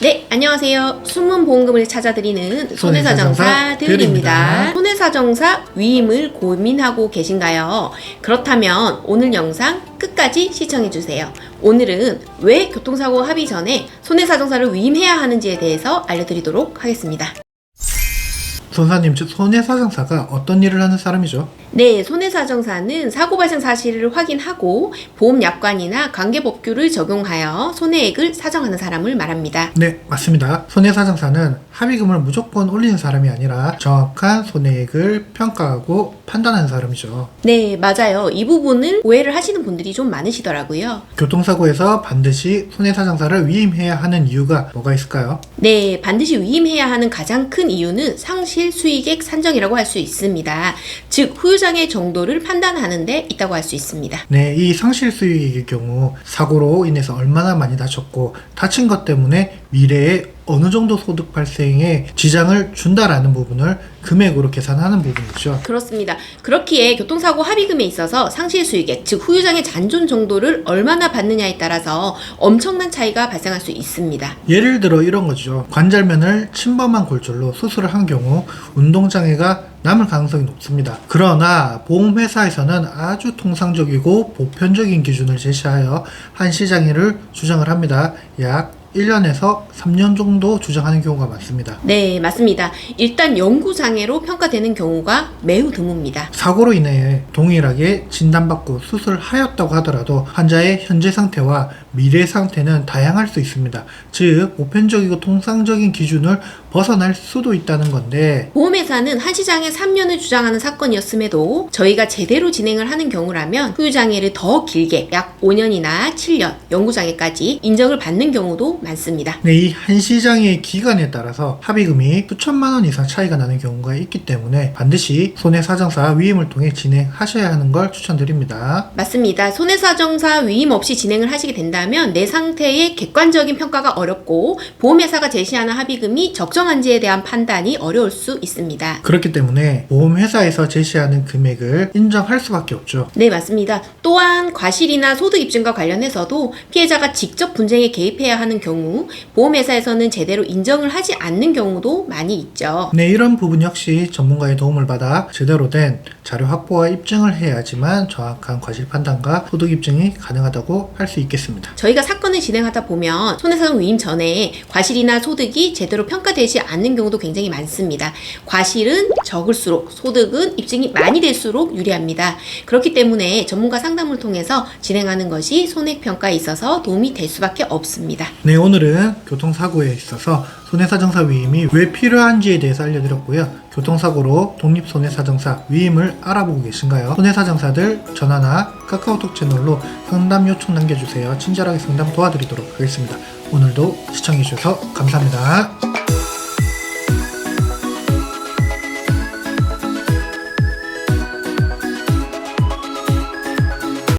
네, 안녕하세요. 숨은 보험금을 찾아드리는 손해사정사들입니다. 손해사정사 위임을 고민하고 계신가요? 그렇다면 오늘 영상 끝까지 시청해주세요. 오늘은 왜 교통사고 합의 전에 손해사정사를 위임해야 하는지에 대해서 알려드리도록 하겠습니다. 손사님, 즉 손해사정사가 어떤 일을 하는 사람이죠? 네, 손해사정사는 사고 발생 사실을 확인하고 보험약관이나 관계법규를 적용하여 손해액을 사정하는 사람을 말합니다. 네, 맞습니다. 손해사정사는 합의금을 무조건 올리는 사람이 아니라 정확한 손해액을 평가하고 판단하는 사람이죠. 네, 맞아요. 이 부분을 오해를 하시는 분들이 좀 많으시더라고요. 교통사고에서 반드시 손해사정사를 위임해야 하는 이유가 뭐가 있을까요? 네, 반드시 위임해야 하는 가장 큰 이유는 상실 수익액 산정이라고 할 수 있습니다. 즉, 후유장애 정도를 판단하는 데 있다고 할 수 있습니다. 네, 이 상실 수익의 경우 사고로 인해서 얼마나 많이 다쳤고 다친 것 때문에 미래에 어느 정도 소득 발생에 지장을 준다라는 부분을 금액으로 계산하는 부분이죠. 그렇습니다. 그렇기에 교통사고 합의금에 있어서 상실 수익액, 즉 후유장애 잔존 정도를 얼마나 받느냐에 따라서 엄청난 차이가 발생할 수 있습니다. 예를 들어 이런 거죠. 관절면을 침범한 골절로 수술을 한 경우 운동장애가 남을 가능성이 높습니다. 그러나 보험회사에서는 아주 통상적이고 보편적인 기준을 제시하여 한시장애를 주장을 합니다. 약 1년에서 3년 정도 주장하는 경우가 많습니다. 네, 맞습니다. 일단 영구장애로 평가되는 경우가 매우 드뭅니다. 사고로 인해 동일하게 진단받고 수술하였다고 하더라도 환자의 현재 상태와 미래 상태는 다양할 수 있습니다. 즉, 보편적이고 통상적인 기준을 벗어날 수도 있다는 건데, 보험회사는 한시장애 3년을 주장하는 사건이었음에도 저희가 제대로 진행을 하는 경우라면 후유장애를 더 길게 약 5년이나 7년, 영구장애까지 인정을 받는 경우도 많습니다. 네, 이 한시장의 기간에 따라서 합의금이 수천만 원 이상 차이가 나는 경우가 있기 때문에 반드시 손해사정사 위임을 통해 진행하셔야 하는 걸 추천드립니다. 맞습니다. 손해사정사 위임 없이 진행을 하시게 된다면 내 상태의 객관적인 평가가 어렵고 보험회사가 제시하는 합의금이 적정한지에 대한 판단이 어려울 수 있습니다. 그렇기 때문에 보험회사에서 제시하는 금액을 인정할 수밖에 없죠. 네, 맞습니다. 또한 과실이나 소득 입증과 관련해서도 피해자가 직접 분쟁에 개입해야 하는 경우 보험회사에서는 제대로 인정을 하지 않는 경우도 많이 있죠. 네, 이런 부분 역시 전문가의 도움을 받아 제대로 된 자료 확보와 입증을 해야지만 정확한 과실 판단과 소득 입증이 가능하다고 할 수 있겠습니다. 저희가 사건을 진행하다 보면 손해사정 위임 전에 과실이나 소득이 제대로 평가되지 않는 경우도 굉장히 많습니다. 과실은 적을수록 소득은 입증이 많이 될수록 유리합니다. 그렇기 때문에 전문가 상담을 통해서 진행하는 것이 손해평가에 있어서 도움이 될 수밖에 없습니다. 네, 오늘은 교통사고에 있어서 손해사정사 위임이 왜 필요한지에 대해서 알려드렸고요. 교통사고로 독립손해사정사 위임을 알아보고 계신가요? 손해사정사들 전화나 카카오톡 채널로 상담 요청 남겨주세요. 친절하게 상담 도와드리도록 하겠습니다. 오늘도 시청해주셔서 감사합니다.